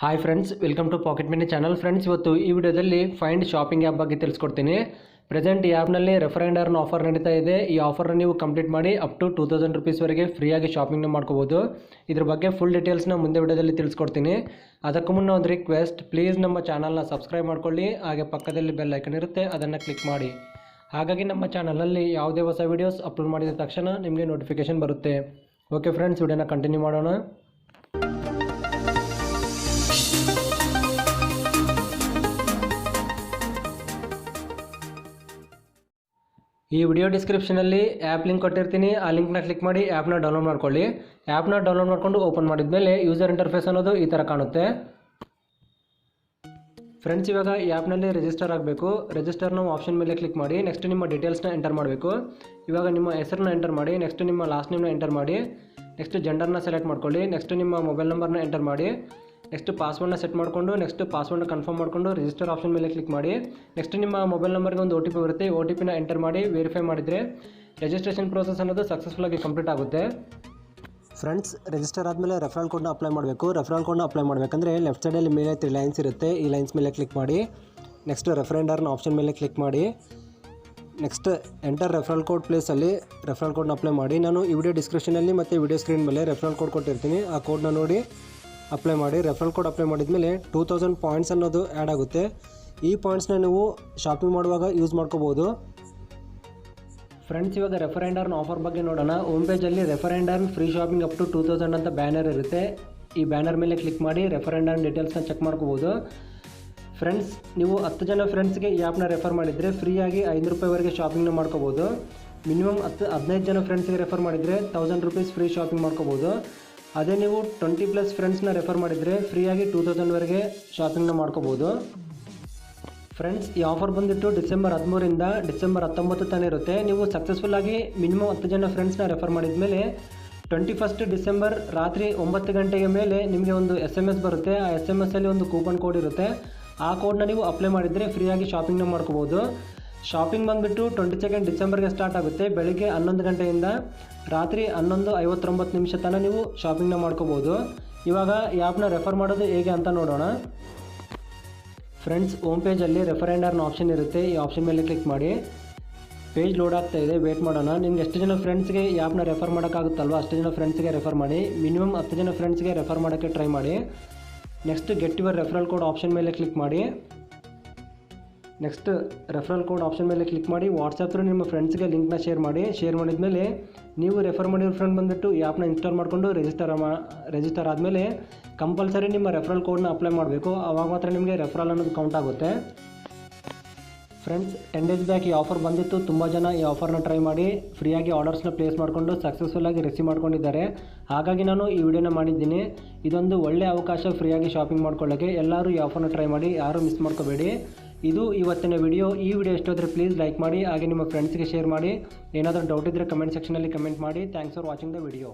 Hi friends, welcome to pocket money channel. Friends, ಇವತ್ತು ಈ ವಿಡಿಯೋದಲ್ಲಿ ಫೈಂಡ್ ಶಾಪಿಂಗ್ ಆ್ಯಪ್ ಬಗ್ಗೆ ತಿಳಿಸ್ಕೊಡ್ತೀನಿ. ಪ್ರೆಸೆಂಟ್ ಈ ಆ್ಯಪ್ನಲ್ಲಿ ರೆಫರೆಂಡರ್ನ ಆಫರ್ ನಡೀತಾ ಇದೆ. ಈ ಆಫರ್ನ ನೀವು ಕಂಪ್ಲೀಟ್ ಮಾಡಿ ಅಪ್ ಟು 2000 ರೂಪೀಸ್ವರೆಗೆ ಫ್ರೀಯಾಗಿ ಶಾಪಿಂಗ್ನ ಮಾಡ್ಕೋಬೋದು. ಇದ್ರ ಬಗ್ಗೆ ಫುಲ್ ಡೀಟೇಲ್ಸ್ನ ಮುಂದೆ ವಿಡಿಯೋದಲ್ಲಿ ತಿಳಿಸ್ಕೊಡ್ತೀನಿ. ಅದಕ್ಕೂ ಮುನ್ನ ಒಂದು ರಿಕ್ವೆಸ್ಟ್, ಪ್ಲೀಸ್ ನಮ್ಮ ಚಾನಲ್ನ ಸಬ್ಸ್ಕ್ರೈಬ್ ಮಾಡ್ಕೊಳ್ಳಿ. ಹಾಗೆ ಪಕ್ಕದಲ್ಲಿ ಬೆಲ್ ಐಕನ್ ಇರುತ್ತೆ, ಅದನ್ನು ಕ್ಲಿಕ್ ಮಾಡಿ. ಹಾಗಾಗಿ ನಮ್ಮ ಚಾನಲಲ್ಲಿ ಯಾವುದೇ ಹೊಸ ವೀಡಿಯೋಸ್ ಅಪ್ಲೋಡ್ ಮಾಡಿದ ತಕ್ಷಣ ನಿಮಗೆ ನೋಟಿಫಿಕೇಷನ್ ಬರುತ್ತೆ. ಓಕೆ ಫ್ರೆಂಡ್ಸ್, ವಿಡಿಯೋನ ಕಂಟಿನ್ಯೂ ಮಾಡೋಣ. ಈ ವಿಡಿಯೋ ಡಿಸ್ಕ್ರಿಪ್ಷನಲ್ಲಿ ಆ್ಯಪ್ ಲಿಂಕ್ ಕೊಟ್ಟಿರ್ತೀನಿ. ಆ ಲಿಂಕ್ನ ಕ್ಲಿಕ್ ಮಾಡಿ ಆ್ಯಪ್ನ ಡೌನ್ಲೋಡ್ ಮಾಡ್ಕೊಳ್ಳಿ. ಆ್ಯಪ್ನ ಡೌನ್ಲೋಡ್ ಮಾಡಿಕೊಂಡು ಓಪನ್ ಮಾಡಿದ ಮೇಲೆ ಯೂಸರ್ ಇಂಟರ್ಫೇಸ್ ಅನ್ನೋದು ಈ ಥರ ಕಾಣುತ್ತೆ. ಫ್ರೆಂಡ್ಸ್, ಇವಾಗ ಈ ಆ್ಯಪ್ನಲ್ಲಿ ರಿಜಿಸ್ಟರ್ ಆಗಬೇಕು. ರಿಜಿಸ್ಟರ್ನ ಆಪ್ಷನ್ ಮೇಲೆ ಕ್ಲಿಕ್ ಮಾಡಿ. ನೆಕ್ಸ್ಟ್ ನಿಮ್ಮ ಡೀಟೇಲ್ಸ್ನ ಎಂಟರ್ ಮಾಡಬೇಕು. ಇವಾಗ ನಿಮ್ಮ ಹೆಸರನ್ನ ಎಂಟರ್ ಮಾಡಿ. ನೆಕ್ಸ್ಟ್ ನಿಮ್ಮ ಲಾಸ್ಟ್ ನೇಮ್ನ ಎಂಟರ್ ಮಾಡಿ. ನೆಕ್ಸ್ಟ್ ಜೆಂಡರ್ನ ಸೆಲೆಕ್ಟ್ ಮಾಡ್ಕೊಳ್ಳಿ. ನೆಕ್ಸ್ಟ್ ನಿಮ್ಮ ಮೊಬೈಲ್ ನಂಬರ್ನ ಎಂಟರ್ ಮಾಡಿ. ನೆಕ್ಸ್ಟ್ ಪಾಸ್ವರ್ಡ್ನ ಸೆಟ್ ಮಾಡಿಕೊಂಡು ನೆಕ್ಸ್ಟ್ ಪಾಸ್ವರ್ಡ್ನ ಕನ್ಫರ್ಮ್ ಮಾಡಿಕೊಂಡು ರಿಜಿಸ್ಟರ್ ಆಪ್ಷನ್ ಮೇಲೆ ಕ್ಲಿಕ್ ಮಾಡಿ. ನೆಕ್ಸ್ಟ್ ನಿಮ್ಮ ಮೊಬೈಲ್ ನಂಬರ್ಗೆ ಒಂದು OTP ಬರುತ್ತೆ. OTPನ ಎಂಟರ್ ಮಾಡಿ ವೆರಿಫೈ ಮಾಡಿದರೆ ರಿಜಿಸ್ಟ್ರೇಷನ್ ಪ್ರೋಸೆಸ್ ಅನ್ನೋದು ಸಕ್ಸಸ್ಫುಲ್ಲಾಗಿ ಕಂಪ್ಲೀಟ್ ಆಗುತ್ತೆ. ಫ್ರೆಂಡ್ಸ್, ರಿಜಿಸ್ಟರ್ ಆದಮೇಲೆ ರೆಫರಲ್ ಕೋಡ್ನ ಅಪ್ಲೈ ಮಾಡಬೇಕು. ರೆಫರಲ್ ಕೋಡ್ನ ಅಪ್ಲೈ ಮಾಡಬೇಕಂದ್ರೆ ಲೆಫ್ಟ್ ಸೈಡಲ್ಲಿ ಮೇಲೆ 3 ಲೈನ್ಸ್ ಇರುತ್ತೆ. ಈ ಲೈನ್ಸ್ ಮೇಲೆ ಕ್ಲಿಕ್ ಮಾಡಿ. ನೆಕ್ಸ್ಟ್ ರೆಫರೆಂಡರ್ನ ಆಪ್ಷನ್ ಮೇಲೆ ಕ್ಲಿಕ್ ಮಾಡಿ. ನೆಕ್ಸ್ಟ್ ಎಂಟರ್ ರೆಫರಲ್ ಕೋಡ್ ಪ್ಲೇಸಲ್ಲಿ ರೆಫರಲ್ ಕೋಡ್ನ ಅಪ್ಲೈ ಮಾಡಿ. ನಾನು ಈ ವಿಡಿಯೋ ಡಿಸ್ಕ್ರಿಪ್ಷನಲ್ಲಿ ಮತ್ತು ವಿಡಿಯೋ ಸ್ಕ್ರೀನ್ ಮೇಲೆ ರೆಫರಲ್ ಕೋಡ್ ಕೊಟ್ಟಿರ್ತೀನಿ. ಆ ಕೋಡ್ನ ನೋಡಿ ಅಪ್ಲೈ ಮಾಡಿ. ರೆಫರಲ್ ಕೋಡ್ ಅಪ್ಲೈ ಮಾಡಿದ್ಮೇಲೆ 2000 ಪಾಯಿಂಟ್ಸ್ ಅನ್ನೋದು ಆ್ಯಡ್ ಆಗುತ್ತೆ. ಈ ಪಾಯಿಂಟ್ಸ್ನ ನೀವು ಶಾಪಿಂಗ್ ಮಾಡುವಾಗ ಯೂಸ್ ಮಾಡ್ಕೋಬೋದು. ಫ್ರೆಂಡ್ಸ್, ಇವಾಗ ರೆಫರೆಂಡರ್ನ ಆಫರ್ ಬಗ್ಗೆ ನೋಡೋಣ. ಹೋಮ್ ಪೇಜಲ್ಲಿ ರೆಫರೆಂಡರ್ನ ಫ್ರೀ ಶಾಪಿಂಗ್ ಅಪ್ ಟು 2000 ಅಂತ ಬ್ಯಾನರ್ ಇರುತ್ತೆ. ಈ ಬ್ಯಾನರ್ ಮೇಲೆ ಕ್ಲಿಕ್ ಮಾಡಿ ರೆಫರೆಂಡರ್ನ ಡೀಟೇಲ್ಸ್ನ ಚೆಕ್ ಮಾಡ್ಕೋಬೋದು. ಫ್ರೆಂಡ್ಸ್, ನೀವು 10 ಜನ ಫ್ರೆಂಡ್ಸ್ಗೆ ಈ ಆ್ಯಪ್ನ ರೆಫರ್ ಮಾಡಿದರೆ ಫ್ರೀಯಾಗಿ 500 ರೂಪಾಯಿವರೆಗೆ ಶಾಪಿಂಗ್ನ ಮಾಡ್ಕೋಬೋದು. ಮಿನಿಮಮ್ 15 ಜನ ಫ್ರೆಂಡ್ಸ್ಗೆ ರೆಫರ್ ಮಾಡಿದರೆ 1000 ರೂಪೀಸ್ ಫ್ರೀ ಶಾಪಿಂಗ್ ಮಾಡ್ಕೋಬೋದು. ಅದೇ ನೀವು 20+ ಫ್ರೆಂಡ್ಸ್ನ ರೆಫರ್ ಮಾಡಿದರೆ ಫ್ರೀಯಾಗಿ 2000ವರೆಗೆ ಶಾಪಿಂಗ್ನ ಮಾಡ್ಕೋಬೋದು. ಫ್ರೆಂಡ್ಸ್, ಈ ಆಫರ್ ಬಂದುಬಿಟ್ಟು ಡಿಸೆಂಬರ್ 13ರಿಂದ ಡಿಸೆಂಬರ್ 19 ತನಕ ಇರುತ್ತೆ. ನೀವು ಸಕ್ಸಸ್ಫುಲ್ಲಾಗಿ ಮಿನಿಮಮ್ 10 ಜನ ಫ್ರೆಂಡ್ಸ್ನ ರೆಫರ್ ಮಾಡಿದ ಮೇಲೆ 21 ಡಿಸೆಂಬರ್ ರಾತ್ರಿ 9 ಗಂಟೆಗೆ ಮೇಲೆ ನಿಮಗೆ ಒಂದು SMS ಬರುತ್ತೆ. ಆ SMSಲ್ಲಿ ಒಂದು ಕೂಪನ್ ಕೋಡ್ ಇರುತ್ತೆ. ಆ ಕೋಡ್ನ ನೀವು ಅಪ್ಲೈ ಮಾಡಿದರೆ ಫ್ರೀಯಾಗಿ ಶಾಪಿಂಗ್ನ ಮಾಡ್ಕೋಬೋದು. ಶಾಪಿಂಗ್ ಬಂದುಬಿಟ್ಟು 22 ಡಿಸೆಂಬರ್ಗೆ ಸ್ಟಾರ್ಟ್ ಆಗುತ್ತೆ. ಬೆಳಗ್ಗೆ 11 ಗಂಟೆಯಿಂದ ರಾತ್ರಿ 11:59 ತನಕ ನೀವು ಶಾಪಿಂಗ್ನ ಮಾಡ್ಕೋಬೋದು. ಇವಾಗ ಈ ಆ್ಯಪ್ನ ರೆಫರ್ ಮಾಡೋದು ಹೇಗೆ ಅಂತ ನೋಡೋಣ. ಫ್ರೆಂಡ್ಸ್, ಹೋಮ್ ಪೇಜಲ್ಲಿ ರೆಫರೆಂಡರ್ನ ಆಪ್ಷನ್ ಇರುತ್ತೆ. ಈ ಆಪ್ಷನ್ ಮೇಲೆ ಕ್ಲಿಕ್ ಮಾಡಿ. ಪೇಜ್ ಲೋಡ್ ಆಗ್ತಾ ಇದೆ, ವೇಟ್ ಮಾಡೋಣ. ನಿಮ್ಗೆ ಎಷ್ಟು ಜನ ಫ್ರೆಂಡ್ಸ್ಗೆ ಈ ಆ್ಯಪ್ನ ರೆಫರ್ ಮಾಡೋಕ್ಕಾಗುತ್ತಲ್ವ ಅಷ್ಟು ಜನ ಫ್ರೆಂಡ್ಸ್ಗೆ ರೆಫರ್ ಮಾಡಿ. ಮಿನಿಮಮ್ 10 ಜನ ಫ್ರೆಂಡ್ಸ್ಗೆ ರೆಫರ್ ಮಾಡೋಕ್ಕೆ ಟ್ರೈ ಮಾಡಿ. Next get your referral code option ಮೇಲೆ ಕ್ಲಿಕ್ ಮಾಡಿ. ನೆಕ್ಸ್ಟ್ ರೆಫರಲ್ ಕೋಡ್ ಆಪ್ಷನ್ ಮೇಲೆ ಕ್ಲಿಕ್ ಮಾಡಿ. ವಾಟ್ಸಪ್ ಥ್ರೂ ನಿಮ್ಮ ಫ್ರೆಂಡ್ಸ್ಗೆ ಲಿಂಕ್ನ ಶೇರ್ ಮಾಡಿ. ಶೇರ್ ಮಾಡಿದ್ಮೇಲೆ ನೀವು ರೆಫರ್ ಮಾಡಿರೋ ಫ್ರೆಂಡ್ ಬಂದುಬಿಟ್ಟು ಈ ಆ್ಯಪ್ನ ಇನ್ಸ್ಟಾಲ್ ಮಾಡಿಕೊಂಡು ರಿಜಿಸ್ಟರ್ ಆದಮೇಲೆ ಕಂಪಲ್ಸರಿ ನಿಮ್ಮ ರೆಫರಲ್ ಕೋಡ್ನ ಅಪ್ಲೈ ಮಾಡಬೇಕು. ಆವಾಗ ಮಾತ್ರ ನಿಮಗೆ ರೆಫರಲ್ ಅನ್ನೋದು ಕೌಂಟ್ ಆಗುತ್ತೆ. ಫ್ರೆಂಡ್ಸ್, 10 ಡೇಸ್ ಬ್ಯಾಕ್ ಈ ಆಫರ್ ಬಂದಿತ್ತು. ತುಂಬ ಜನ ಈ ಆಫರ್ನ ಟ್ರೈ ಮಾಡಿ ಫ್ರೀಯಾಗಿ ಆರ್ಡರ್ಸ್ನ ಪ್ಲೇಸ್ ಮಾಡಿಕೊಂಡು ಸಕ್ಸಸ್ಫುಲ್ಲಾಗಿ ರಿಸೀವ್ ಮಾಡ್ಕೊಂಡಿದ್ದಾರೆ. ಹಾಗಾಗಿ ನಾನು ಈ ವಿಡಿಯೋನ ಮಾಡಿದ್ದೀನಿ. ಇದೊಂದು ಒಳ್ಳೆಯ ಅವಕಾಶ ಫ್ರೀಯಾಗಿ ಶಾಪಿಂಗ್ ಮಾಡ್ಕೊಳ್ಳೋಕ್ಕೆ. ಎಲ್ಲರೂ ಈ ಆಫರ್ನ ಟ್ರೈ ಮಾಡಿ, ಯಾರೂ ಮಿಸ್ ಮಾಡ್ಕೋಬೇಡಿ. ಇದು ಇವತ್ತಿನ ವಿಡಿಯೋ. ಈ ವಿಡಿಯೋ ಇಷ್ಟೋದ್ರೆ ಪ್ಲೀಸ್ ಲೈಕ್ ಮಾಡಿ. ಹಾಗೆ ನಿಮ್ಮ ಫ್ರೆಂಡ್ಸ್ಗೆ ಶೇರ್ ಮಾಡಿ. ಏನಾದರೂ ಡೌಟ್ ಇದ್ದರೆ ಕಮೆಂಟ್ ಸೆಕ್ಷನಲ್ಲಿ ಕಮೆಂಟ್ ಮಾಡಿ. Thanks for watching the video.